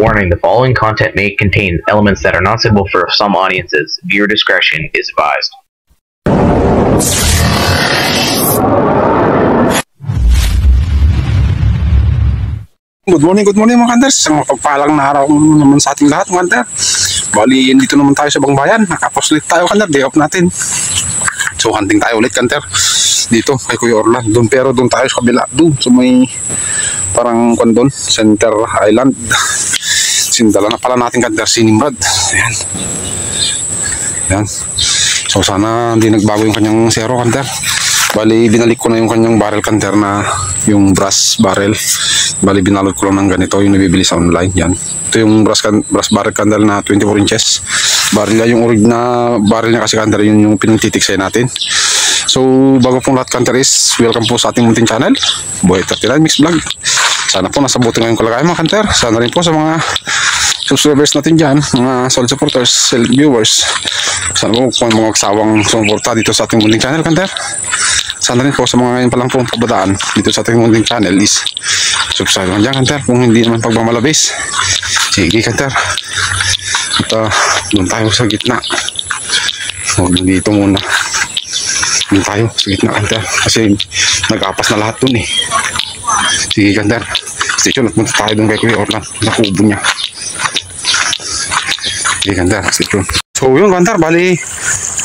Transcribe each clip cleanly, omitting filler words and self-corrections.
Warning, the following content may contain elements that are not suitable for some audiences. Viewer discretion is advised. Good morning mga kanders. Ang mapagpalang na araw naman sa ating lahat mga kander. Bali, dito naman tayo sa Bangbayan. Nakapos ulit tayo kander, day off natin. So hunting tayo ulit kander. Dito kay Kuya Orlan. Doon, pero doon tayo sa kabila. Doon, so may parang kondon, Center Island. Sindala na pala natin kander, si Nimrod. Ayan. Ayan. So sana hindi nagbago yung kanyang zero kander. Bali, binalik ko na yung kanyang barrel kander na yung brass barrel. Bali, binalot ko lang ng ganito yung nabibili sa online. Yan. Ito yung brass barrel candle na 24 inches. Barrel niya, yung original na barrel niya kasi candle, yun yung pinagtitiksay natin. So, bago pong lahat candle is, welcome po sa ating munting channel, Boy 39 Mix Vlog. Sana po nasa buti ngayong kalagayan mga candle. Sana rin po sa mga subscribers natin dyan, mga solid supporters, select viewers. Sana po kung mga magsawang sumuporta dito sa ating munting channel candle. Sana rin po sa mga ngayon pa lang pong pabadaan dito sa ating munting channel is subscribe naman dyan kanter kung hindi naman pagmamalabis. Sige kanter, at doon tayo sa gitna. Dito muna, doon tayo sa gitna kanter kasi nag-apas na lahat doon eh. Sige kanter, stay tuned at punta tayo doon kay Kuya Orlan, nakubo niya. Sige kanter, stay tuned. So yun kanter, bali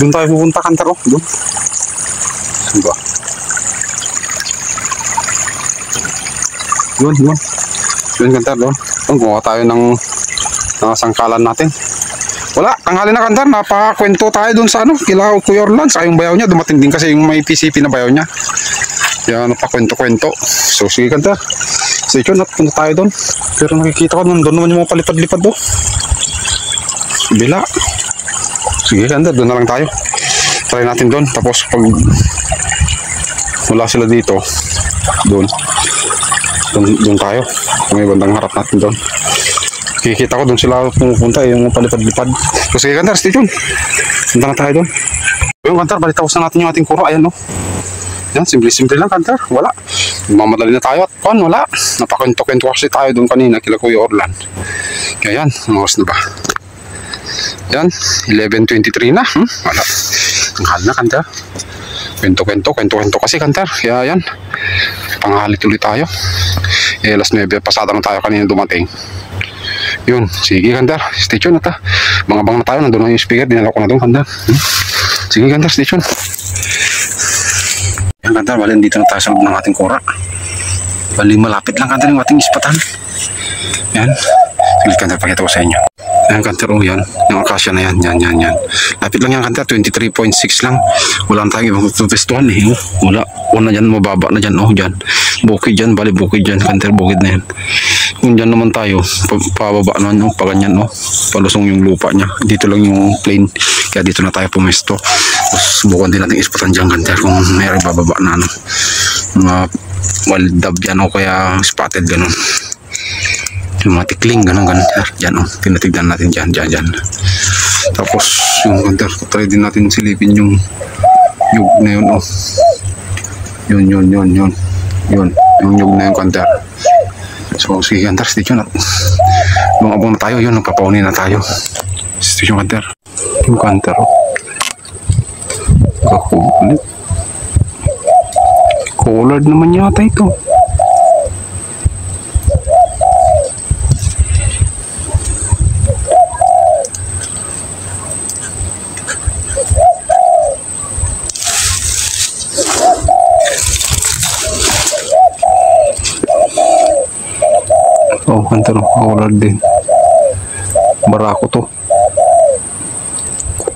doon tayo pupunta kanter. Oh, doon diba? Yun kanter doon. Gumawa tayo ng sangkalan natin. Wala, tanghali na kanter, napakwento tayo doon sa kila Kuya Orlan, sa yung bayaw niya, dumating din kasi yung may PCP na bayaw niya. Kaya napakwento-kwento. So sige kanter, stay tuned at punta tayo doon. Pero nakikita ko doon naman yung mga palipad-lipad doon. Bila. Sige kanter, doon na lang tayo. Try natin doon, tapos pag wala sila dito, doon tayo, may bandang harap natin doon. Kikita ko doon sila pumupunta, yung palipad-lipad. So sige kantar, stay tuned, punta na tayo doon. Yung kantar, balitapos na natin yung ating kuro. Ayan no, yan, simple-simple lang kantar, wala, mamadali na tayo at wala, napakwento-kwento kasi tayo doon kanina kila Kuya Orlan. Kaya yan, ang oras na ba? Yan, 11:23 na. Wala, tanghal na kantar. Kwento kasi kantar. Kaya yan, panghali tuloy tayo. Alas 9 pasada na tayo kanina dumating. Yun, sige kantar, stay tuned at bang na tayo. Nandun na yung speaker, dinala ko na doon kantar. Sige kantar, stay tuned. Yan kantar, bali dito na tayo sa loob ng ating kura. Bali malapit lang kantar yung ating ispatan. Yan, sige kantar, pakita ko sa inyo. Ayan kanter, oh yan, yung akasya na yan, yan. Lapit lang yan kanter, 23.6 lang. Wala tayong ibang tutestuhan eh. Wala dyan, mababa na dyan, oh dyan. Bukid dyan, bali bukid dyan kanter, bukid na yan. Kung dyan naman tayo, pababa naman, pa ganyan, oh. Palusong yung lupa niya. Dito lang yung plain, kaya dito na tayo pumesto. Tapos subukan din natin ispatan dyan kanter, kung mayroong bababa na mga wild dove yan, o kaya spotted ganun. Yung mga tikling, ganun, dyan o, tinatignan natin dyan. Tapos yung kanter, try din natin silipin yung yug na yun o. Yun yung yug na yung kanter. So sige kanter, station at abang na tayo, yun, nagpapauni na tayo. Station kanter, yung kanter o, kakulit, colored naman yata ito. Oh, kanter, color din. Barako to.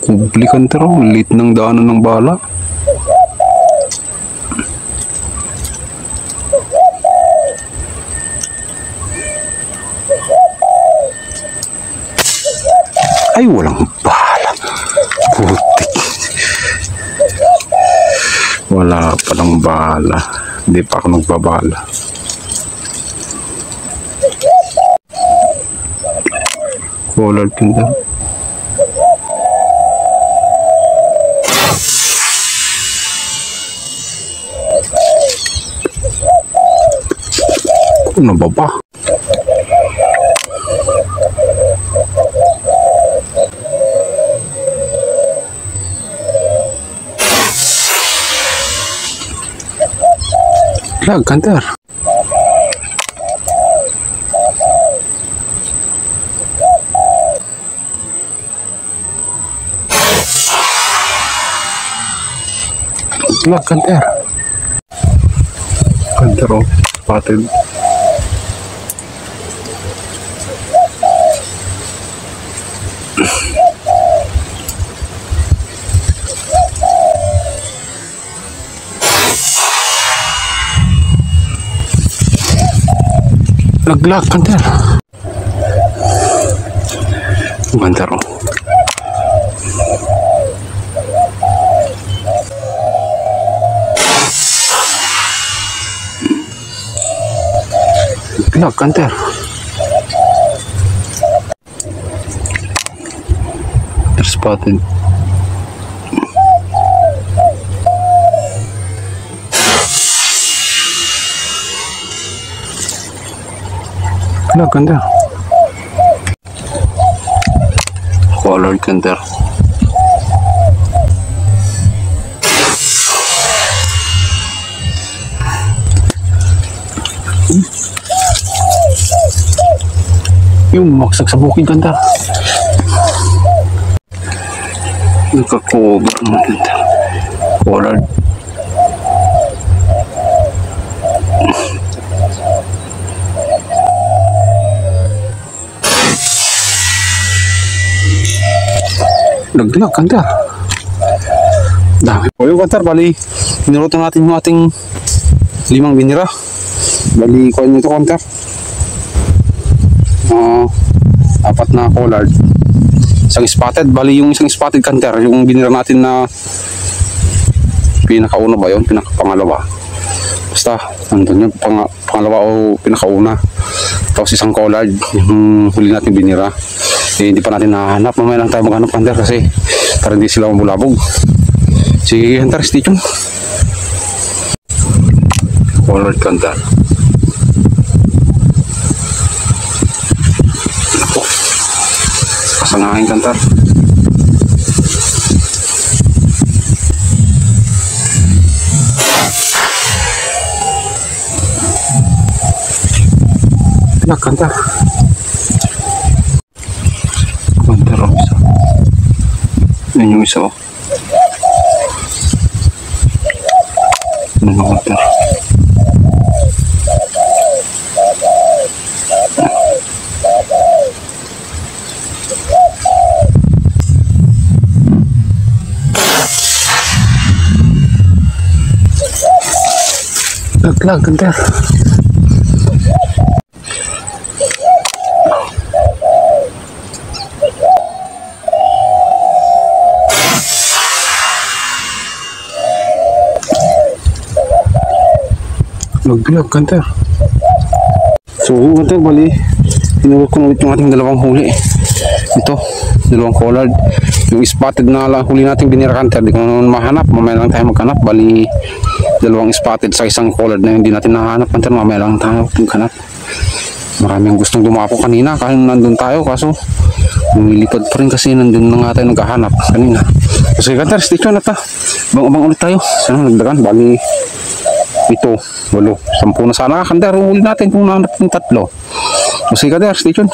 Kubli kanter, lit ng daanan ng bala. Ay, walang bala. Putik. Wala palang bala. Hindi pa ako nagbabala. Colored kanter. Ano ba ba? Naglag, kanter. Naglag, kanter. Kanter, oh. Spotted. Naglag, kanter. Kanter, oh. Naglag, kanter. Spotted. Naglag, kanter. Colored, kanter. Yung maksak sa bukid, kanter. Nagka-cover naman, kanter. Colored. Naglag, kanter. Dami po yung kanter. Bali, niluto natin yung ating 5 binira. Bali, kuha nyo ito, kanter. 4 na collard. Isang spotted. Bali, yung isang spotted, kanter, yung binira natin na pinakauna ba yun? Pinakapangalawa. Basta, nandun yung pangalawa o pinakauna. Tapos isang collard, yung huli natin binira. Eh, hindi pa natin nahanap. Mamaya lang tayo maghanap, kanter, kasi para hindi sila mabulabog. Sige, kanter, stay tuned. Collard, kanter. Ako, kasangahin, kanter. Kanter. Kanter, oh, isa. Yan yung isa, oh. Ano, kanter. Naglag, kanter. Naglag, kanter. So, kanter, bali, tinawag ko ulit yung ating dalawang huli. Ito, dalawang collard. Yung spotted na huli natin binira, kanter, di ko naman mahanap. Mamaya lang tayo maghanap. Bali, dalawang spotted sa isang collard na hindi natin nahanap, kanter. Mamaya lang tayo maghanap. Maraming gustong dumapo kanina kahit nandun tayo, kaso lumilipad pa rin kasi nandun na nga tayo naghahanap kanina. So, kanter, stay tuned na ta. Bang ulit tayo. Sana nagdagan, bali ito, 8, 10 na sana, kanter. Huli natin kung nahanap yung 3. Sige, kanter, stay tuned.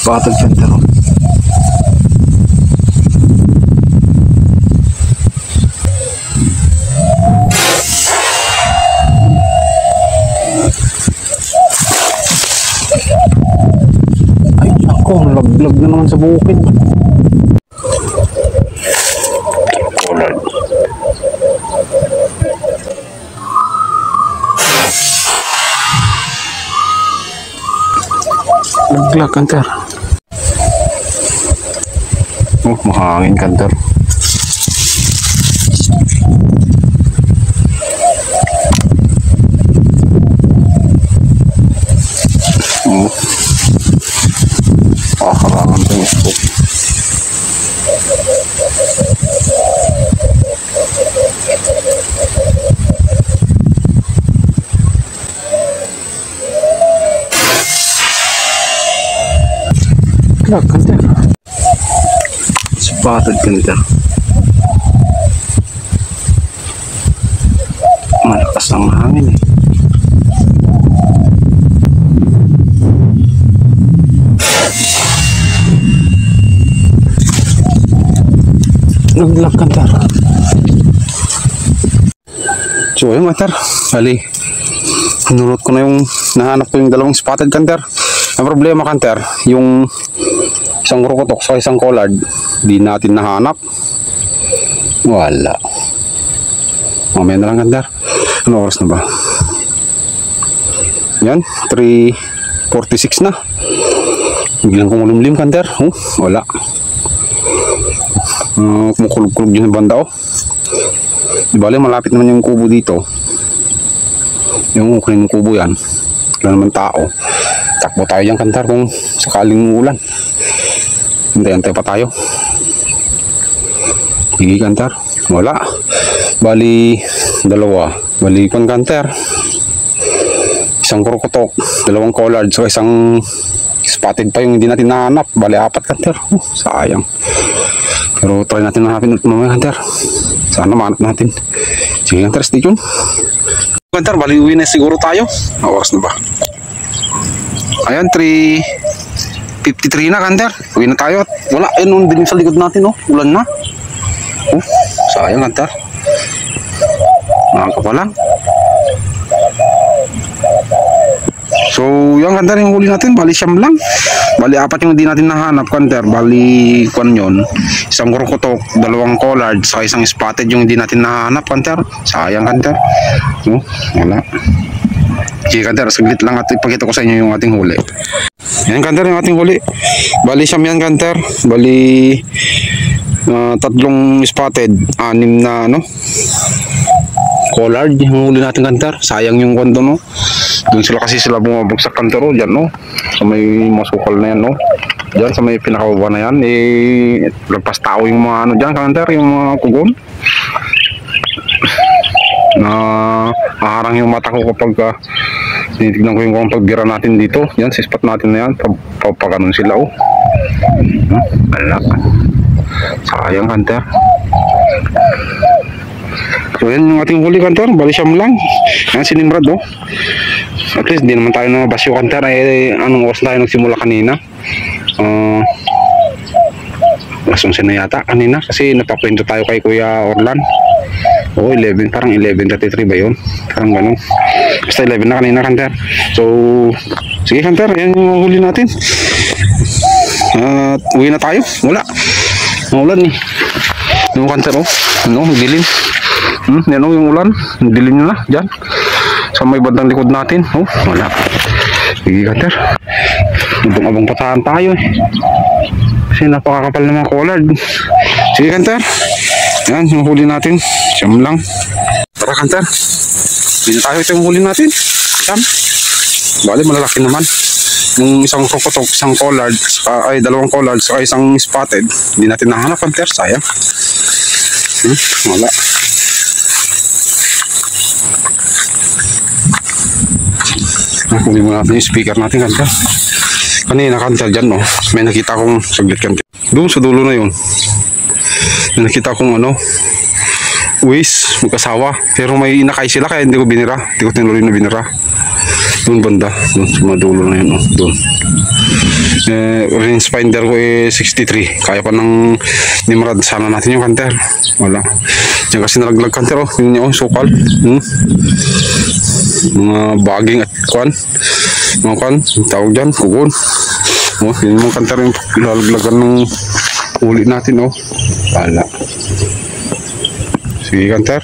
Spotted, kanter. Ay, ako, laglag na naman sa bukid. Collard. Naglag, kanter. Oh, mahangin, kanter. Oh. Harangan pa yung spot. Naglag, kanter. Spotted, kanter. Malakas lakas ng hangin eh. Naglag kantar. So ayun kantar, bali nunot ko na yung nahanap ko yung dalawang spotted kantar. Ang problema kantar, yung isang krokotok sa isang collard di natin nahanap. Wala. Mamaya na lang kantar. Ano oras na ba? Yan, 3:46 na. Biglang kumulimlim kantar. Wala. Kumukulog-kulog yun sa banda oh. Di bali malapit naman yung kubo dito. Yung kunin yung kubo yan. Wala naman tao. Takbo tayo dyan kantar kung sakaling ulan. Hintay-hintay pa tayo. Higi kantar. Wala. Bali dalawa. Bali kon kantar. Isang krokotok. Dalawang collard. So isang spotted pa yung hindi natin nahanap. Bali 4 kantar. Sayang. Pero try natin hanapin ulit mamaya kantar. Sana mahanap natin. Sige kantar, stay tuned. Kantar, bali uwi na siguro tayo. Oras na ba? Ayan, 3:53 na kantar. Uwi na tayo. Wala, ayun din sa likod natin oh. Ulan na. Sayang kantar. Nakaka pa lang. So, yung kantar yung huli natin, bali siyam lang. Bali 4 yung hindi natin nahanap kantar. Bali kwan yun. Isang krokotok, dalawang collard, saka isang spotted yung hindi natin nahanap kantar. Sayang kantar. Wala. Sige kantar, saglit lang at ipakita ko sa inyo yung ating huli. Yan kantar yung ating huli. Bali siyam yan kantar. Bali 3 spotted, 6 na collard yung huli natin kantar. Sayang yung kwento no. Doon sila kasi sila bumabagsak kantaro dyan no. Sa may masukal na yan no. Dyan sa may pinakababa na yan lagpas tao yung mga dyan kantar, yung mga kugon na maharang yung mata ko kapag tinitignan ko yung pagbira natin dito. Yan sa spot natin na yan, papaganon sila oh. Alak. Sayang kantar. So yan yung ating huli kantar, bali siyam lang. Yan si Nimrod oh. At least di naman tayo nabasyo kantar. Anong oras tayo nagsimula kanina? Alas 11 na yata kanina kasi napakwento tayo kay Kuya Orlan. 11, parang 11:33 ba yun? Parang gano'n. Basta 11 na kanina kantar. So sige kantar, yan yung huli natin. At uwi na tayo. Wala. Maulan eh. Yung kantar oh. Dilim. Yan o yung ulan. Dilim nyo na dyan sa may bandang likod natin. Wala. Sige kantar, abang-abang patahan tayo eh kasi napakakapal na mga collard. Sige kantar, yan yung huli natin. Siyam lang. Tara kantar, hindi tayo ito yung huli natin. Siyam. Bali malalaki naman. Yung isang krokotok, isang collard, ay dalawang collard, saka isang spotted. Hindi natin nahanap kantar, sayang. Wala. Kunin mo natin yung speaker natin kantar. Kanina kantar dyan no, may nakita akong saglit kantar. Doon sa dulo na yun, may nakita akong waste, magkasawa. Pero may inakay sila kaya hindi ko binira. Hindi ko tinuloy na binira. Doon banda, doon sa dulo na yun doon. Range finder ko 63. Kaya pa ng Nimrod. Sana natin yung kantar. Wala. Diyan kasi nalaglag kantar oh. Yun yung sukal. Mga baging at kwan. Mga kwan. Tawag dyan. Kugon. Yun yung kantar yung lalaglagan ng huli natin oh. Wala. Sige kantar.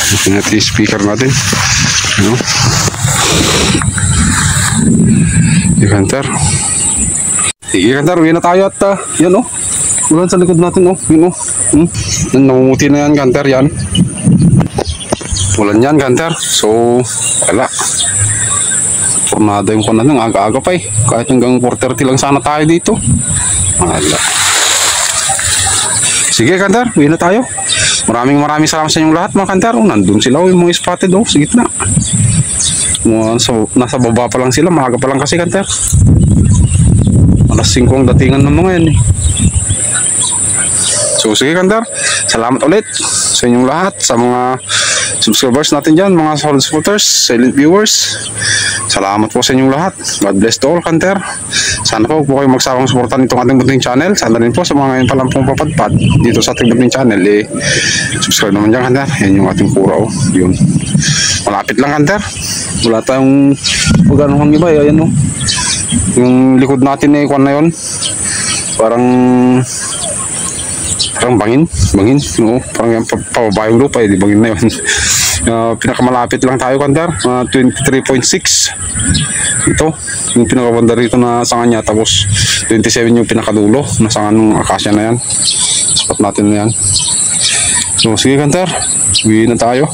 Natin natin yung speaker natin. Sige kantar. Sige kantar, uwi na tayo at yan oh. Ulan sa likod natin oh. Yun oh. Namumuti na yan kantar yan. Ulan yan kantar. So wala. Tornado yung kunan ng aga-aga pa eh. Kahit hanggang 4:30 lang sana tayo dito. Wala. Sige kantar, uwi na tayo. Maraming salamat sa inyong lahat mga kantar. Nandun sila yung mga spotted oh, sa gitna. Nasa baba pa lang sila, maaga pa lang kasi kantar. Alas 5 ang datingan ng mga yan eh. So sige Kanter, salamat ulit sa inyong lahat, sa mga subscribers natin dyan, mga solid supporters, silent viewers. Salamat po sa inyong lahat. God bless to all Kanter. Sana po kayo magsawang suportan itong ating Budling channel. Sana rin po sa mga ngayon pa lang pong papadpad dito sa ating Budling channel, subscribe naman dyan Kanter. Yan yung ating pura yun. Malapit lang Kanter. Wala tayong magano hang iba. Ayan yung likod natin kwan na yun. Parang bangin, no? Parang yung pababayong lupa, di bangin na yun. Pinakamalapit lang tayo Kanter, 23.6 ito, yung pinakabanda rito na sanga niya, tapos 27 yung pinakadulo na sanga ng akasya na yan. Spot natin na yan. So sige Kanter, uwi na tayo.